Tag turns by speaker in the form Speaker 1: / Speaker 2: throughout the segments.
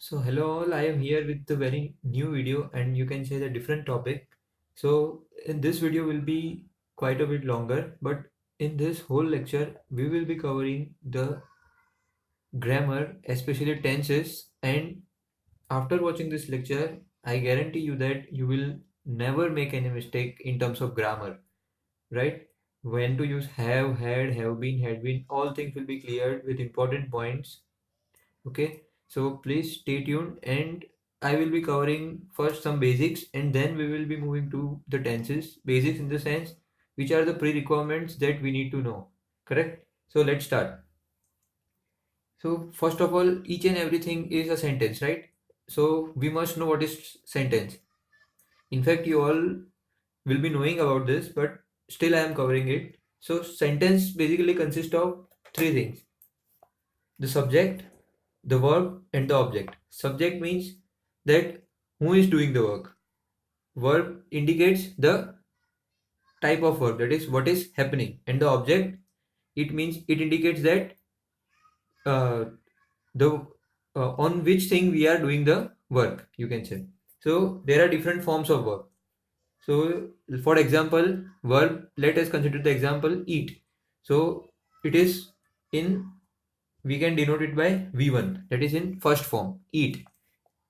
Speaker 1: So hello all, I am here with a very new video and you can say the different topic. So in this video will be quite a bit longer, but in this whole lecture we will be covering the grammar, especially tenses, and after watching this lecture I guarantee you that you will never make any mistake in terms of grammar, right? When to use have, had been, all things will be cleared with important points. Okay, so please stay tuned and I will be covering first some basics and then we will be moving to the tenses. Basics in the sense which are the pre-requirements that we need to know. Correct? So let's start. So first of all, each and everything is a sentence, right? So we must know what is sentence. In fact, you all will be knowing about this, but still I am covering it. So sentence basically consists of three things: the subject, the verb, and the object. Subject means that who is doing the work. Verb indicates the type of work, that is what is happening. And the object, it means it indicates that uh, the on which thing we are doing the work, you can say. So there are different forms of work. So for example, verb, let us consider the example eat. So it is in, we can denote it by V1, that is in first form, eat.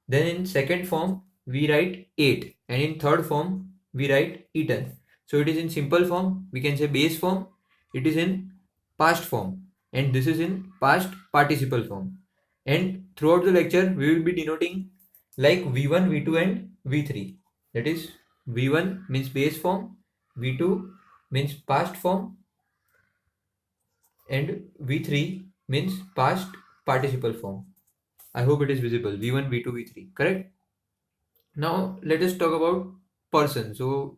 Speaker 1: Then in second form, we write ate. And in third form, we write eaten. So it is in simple form, we can say base form. It is in past form. And this is in past participle form. And throughout the lecture, we will be denoting like V1, V2 and V3. That is, V1 means base form, V2 means past form, and V3 means past participle form. I hope it is visible. V1, V2, V3. Correct? Now let us talk about person. So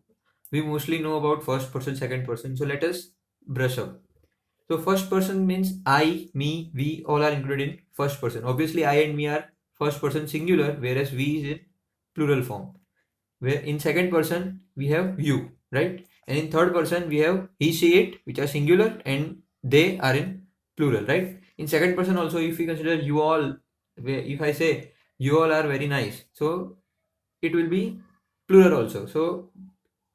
Speaker 1: we mostly know about first person, second person. So let us brush up. So first person means I, me, we all are included in first person. Obviously I and me are first person singular, whereas we is in plural form. Where in second person we have you, right? And in third person we have he, she, it, which are singular, and they are in plural, right? In second person also, if we consider you all, if I say you all are very nice, so it will be plural also. So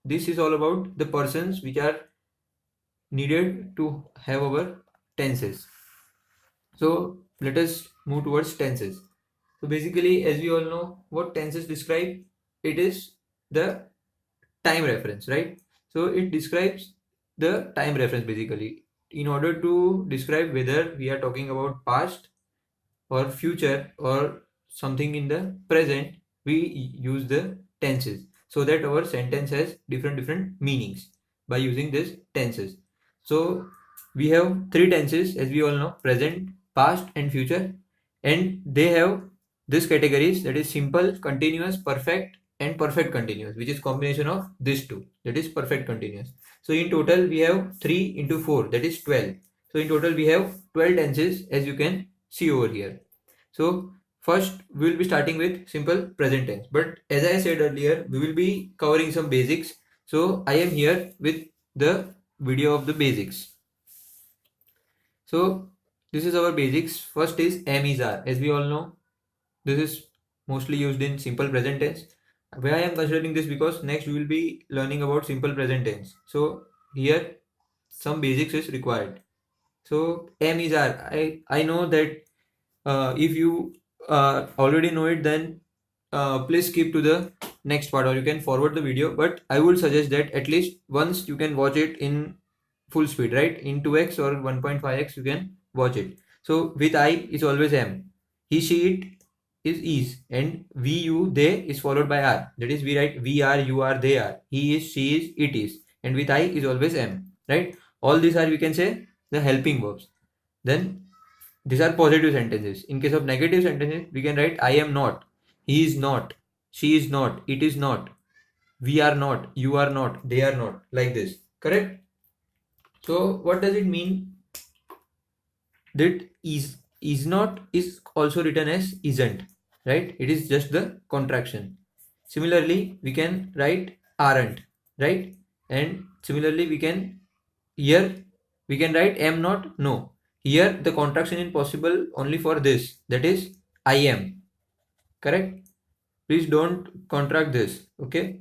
Speaker 1: this is all about the persons which are needed to have our tenses. So let us move towards tenses. So basically, as we all know, what tenses describe, it is the time reference, right? So it describes the time reference basically. In order to describe whether we are talking about past or future or something in the present, we use the tenses so that our sentence has different meanings by using these tenses. So we have three tenses, as we all know: present, past and future, and they have these categories, that is simple, continuous, perfect and perfect continuous, which is combination of these two, that is perfect continuous. So in total we have 3 into 4, that is 12. So in total we have 12 tenses, as you can see over here. So first we will be starting with simple present tense. But as I said earlier, we will be covering some basics. So I am here with the video of the basics. So this is our basics. First is am is are. As we all know, this is mostly used in simple present tense. Why I am considering this, because next we will be learning about simple present tense. So here some basics is required. So am is are. I know that if you already know it, then please skip to the next part or you can forward the video. But I would suggest that at least once you can watch it in full speed, right? In 2x or 1.5x you can watch it. So with I is always am. He, she, it is, and we, you, they is followed by are. That is, we write we are, you are, they are. He is, she is, it is. And with I is always am, right? All these are, we can say, the helping verbs. Then these are positive sentences. In case of negative sentences, we can write I am not, he is not, she is not, it is not, we are not, you are not, they are not, like this. Correct? So what does it mean that is not is also written as isn't, right? It is just the contraction. Similarly, we can write aren't, right? And similarly, we can here we can write am not, no. Here the contraction is possible only for this, that is I am. correct? Please don't contract this, okay?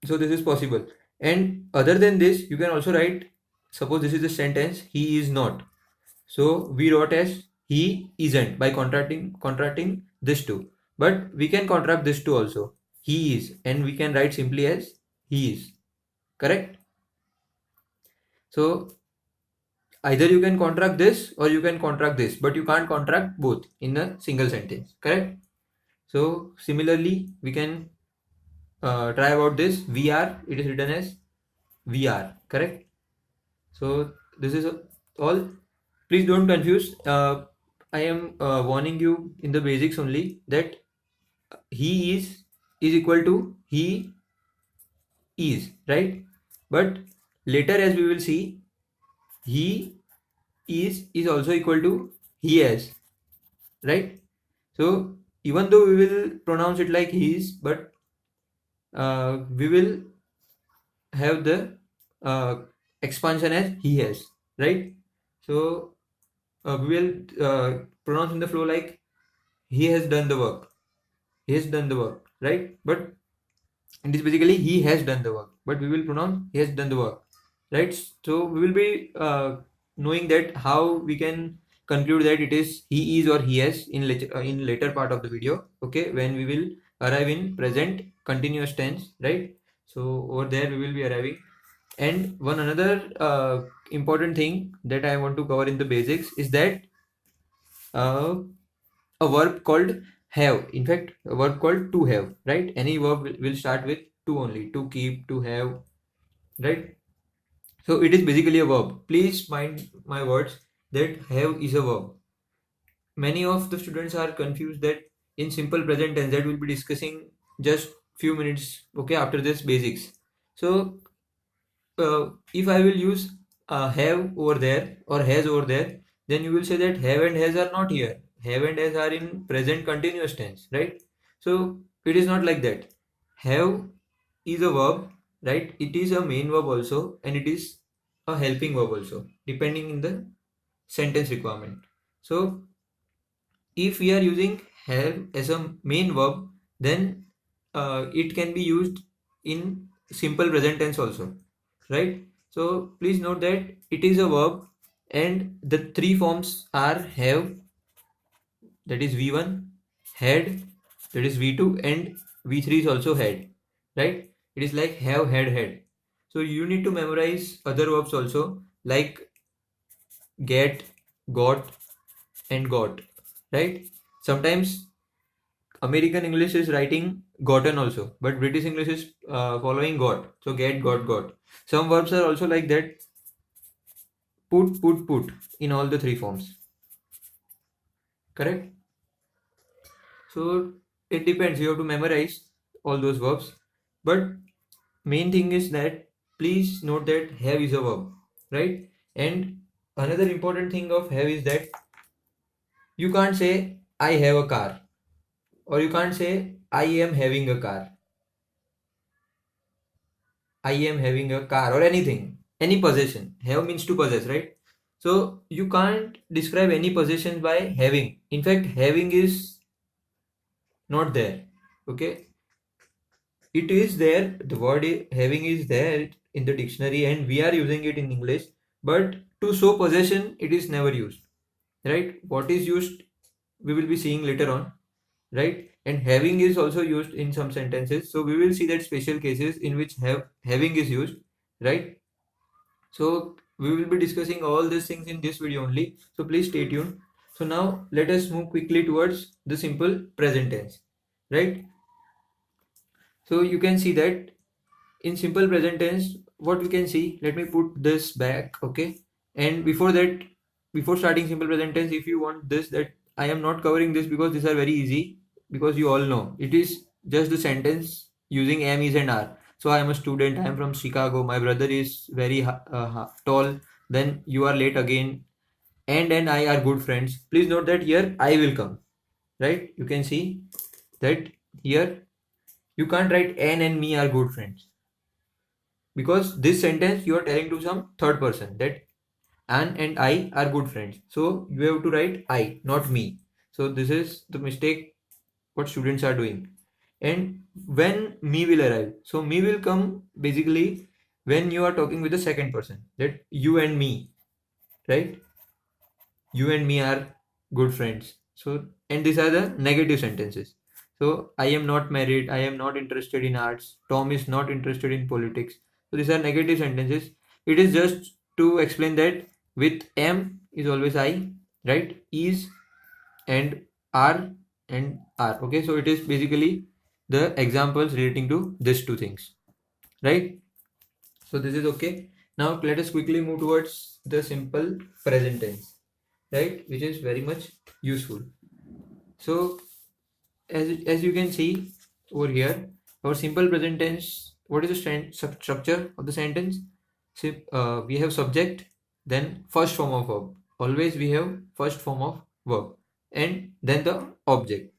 Speaker 1: So this is possible. And other than this, you can also write, suppose this is the sentence, he is not. So we wrote as he isn't by contracting this two. But we can contract this two also. He is, and we can write simply as he is. Correct? So either you can contract this or you can contract this, but you can't contract both in a single sentence. Correct? So similarly, we can try about this. We are, it is written as we are. Correct? So this is all. Please don't confuse. I am warning you in the basics only that he is equal to he is, right? But later, as we will see, he is also equal to he has, right? So even though we will pronounce it like he is, but we will have the expansion as he has, right? So we will pronounce in the flow like he has done the work. He has done the work, right? But it is basically he has done the work, but we will pronounce he has done the work, right? So we will be knowing that how we can conclude that it is he is or he has in later part of the video, okay, when we will arrive in present continuous tense, right? So over there we will be arriving. And one another important thing that I want to cover in the basics is that uh, a verb called have, in fact a verb called to have, right? Any verb will start with to only, to keep, to have, right? So it is basically a verb. Please mind my words that have is a verb. Many of the students are confused that in simple present tense that we'll be discussing just few minutes, okay, after this basics. So if I will use have over there or has over there, then you will say that have and has are not here. Have and has are in present continuous tense, right? So it is not like that. Have is a verb, right? It is a main verb also, and it is a helping verb also, depending in the sentence requirement. So if we are using have as a main verb, then it can be used in simple present tense also, right? So please note that it is a verb and the three forms are have, that is V1, had, that is V2, and V3 is also had, right? It is like have, had. So you need to memorize other verbs also like get, got, and got, right? Sometimes American English is writing gotten also, but British English is following got. So get, got. Some verbs are also like that, put in all the three forms. Correct? So it depends. You have to memorize all those verbs. But main thing is that please note that have is a verb, right? And another important thing of have is that you can't say I have a car, or you can't say I am having a car. I am having a car or anything, any possession. Have means to possess, right? So you can't describe any possession by having. In fact, having is not there. Okay, it is there. The word having is there in the dictionary, and we are using it in English. But to show possession, it is never used, right? What is used, we will be seeing later on, right? And having is also used in some sentences. So we will see that special cases in which having is used, right? So we will be discussing all these things in this video only. So please stay tuned. So now let us move quickly towards the simple present tense, right? So you can see that in simple present tense, what we can see, let me put this back, okay? And before that, before starting simple present tense, if you want this, that I am not covering this because these are very easy, because you all know it is just the sentence using am, is, and are. So I am a student, I am from Chicago, my brother is very tall, then you are late again, and I are good friends. Please note that here I will come, right? You can see that here you can't write Anne and me are good friends, because this sentence you are telling to some third person that Anne and I are good friends. So you have to write I, not me. So this is the mistake what students are doing. And when me will arrive, so me will come basically when you are talking with the second person, that you and me, right? You and me are good friends. So, and these are the negative sentences. So, I am not married, I am not interested in arts, Tom is not interested in politics. So, these are negative sentences. It is just to explain that with am is always I, right? Is and are and are. Okay, so it is basically the examples relating to these two things, right? So, this is okay. Now, let us quickly move towards the simple present tense, right, which is very much useful. So as you can see over here, our simple present tense, what is the structure of the sentence? We have subject, then first form of verb. Always we have first form of verb and then the object,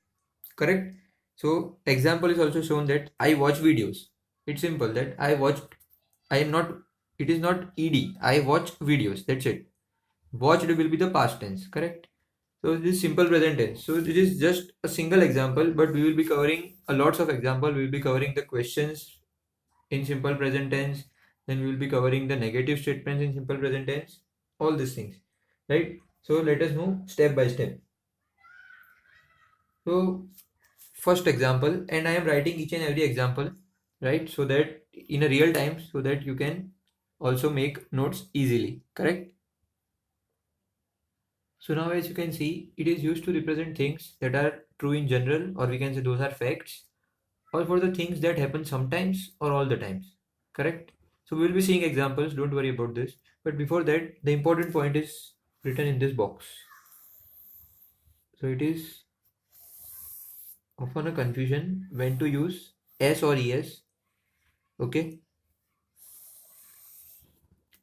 Speaker 1: correct? So example is also shown that I watch videos. It's simple that I watched, I am not, it is not ed, I watch videos, that's it. Watched will be the past tense, correct? So this is simple present tense. So this is just a single example, but we will be covering a lots of example. We will be covering the questions in simple present tense. Then we will be covering the negative statements in simple present tense. All these things, right? So let us move step by step. So first example, and I am writing each and every example, right? So that in a real time, so that you can also make notes easily, correct? So now as you can see, it is used to represent things that are true in general, or we can say those are facts, or for the things that happen sometimes or all the times, correct? So we will be seeing examples, don't worry about this. But before that, the important point is written in this box. So it is often a confusion when to use S or ES, okay?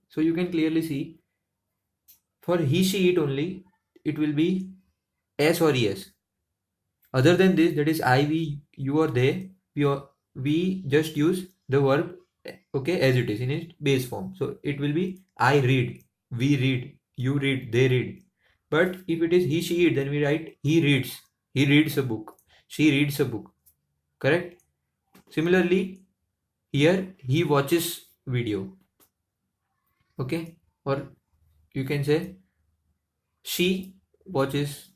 Speaker 1: So you can clearly see for he, she, it only, it will be S or ES. Other than this, that is I, we, you or they, we just use the verb, okay, as it is in its base form. So it will be I read, we read, you read, they read. But if it is he, she, it, then we write he reads a book, she reads a book, correct? Similarly, here he watches video, okay, or you can say she watches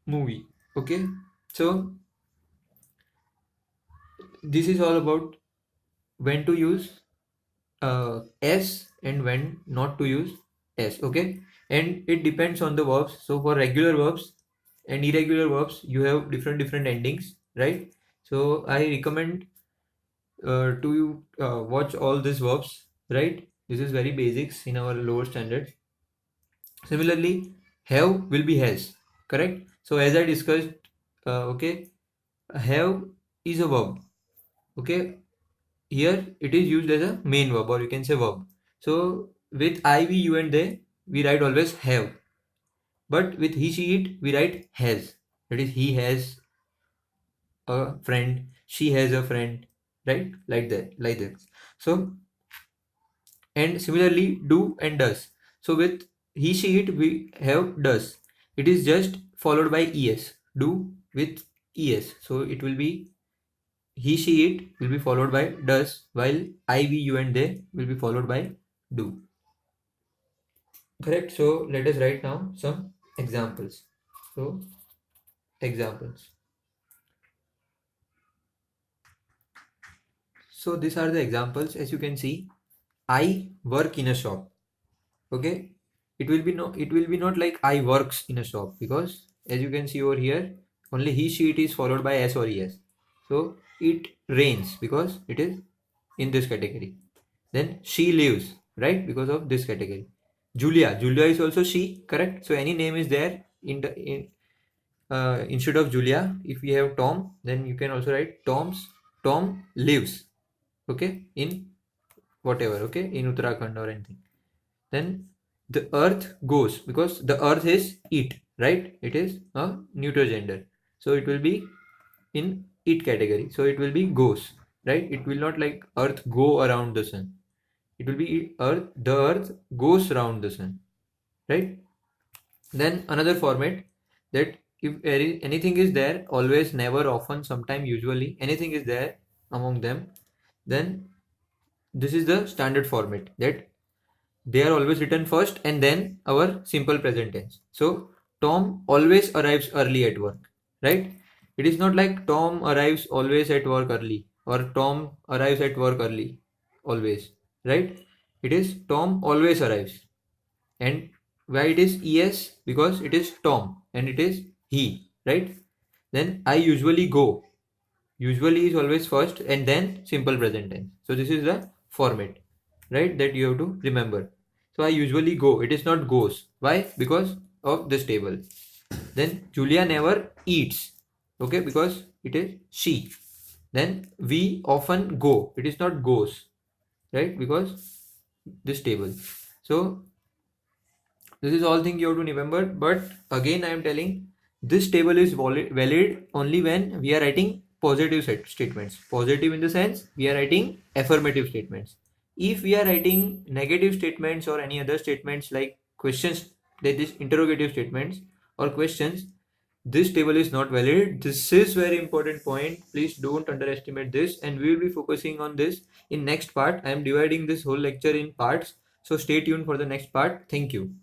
Speaker 1: movie, okay. So this is all about when to use S and when not to use S, okay. And it depends on the verbs. So for regular verbs and irregular verbs, you have different endings, right? So I recommend to you watch all these verbs, right? This is very basics in our lower standards. Similarly, have will be has, correct? So as I discussed, okay, have is a verb, okay. Here it is used as a main verb, or you can say verb. So with I, we, you and they, we write always have. But with he, she, it, we write has. That is, he has a friend, she has a friend, right? Like that, like this. So, and similarly, do and does. So with he, she, it, we have does. It is just followed by es. Do with es. So it will be he, she, it will be followed by does, while I, we, you and they will be followed by do. Correct. So let us write now some examples. So examples. So these are the examples. As you can see, I work in a shop. Okay. It will be not like I works in a shop, because as you can see over here, only he, she, it is followed by s or es. So it rains because it is in this category. Then she lives, right? Because of this category. Julia is also she, correct? So any name is there instead of Julia. If we have Tom, then you can also write Tom lives, okay, in whatever, okay, in Uttarakhand or anything. Then the earth goes, because the earth is it, right? It is a neuter gender, so it will be in it category. So it will be goes, right? It will not like earth go around the sun. It will be earth, the earth goes around the sun, right? Then another format, that if anything is there, always, never, often, sometime, usually, anything is there among them, then this is the standard format, that they are always written first and then our simple present tense. So Tom always arrives early at work, right? It is not like Tom arrives always at work early or Tom arrives at work early always, right? It is Tom always arrives. And why it is es? Because it is Tom and it is he, right? Then I usually go. Usually is always first and then simple present tense. So this is the format, right? That you have to remember. So I usually go. It is not goes. Why? Because of this table. Then Julia never eats. Okay, because it is she. Then we often go. It is not goes, right? Because this table. So this is all thing you have to remember. But again, I am telling this table is valid only when we are writing positive statements. Positive in the sense we are writing affirmative statements. If we are writing negative statements or any other statements like questions, that is interrogative statements or questions, this table is not valid. This is very important point. Please don't underestimate this, and we will be focusing on this in next part. I am dividing this whole lecture in parts. So stay tuned for the next part. Thank you.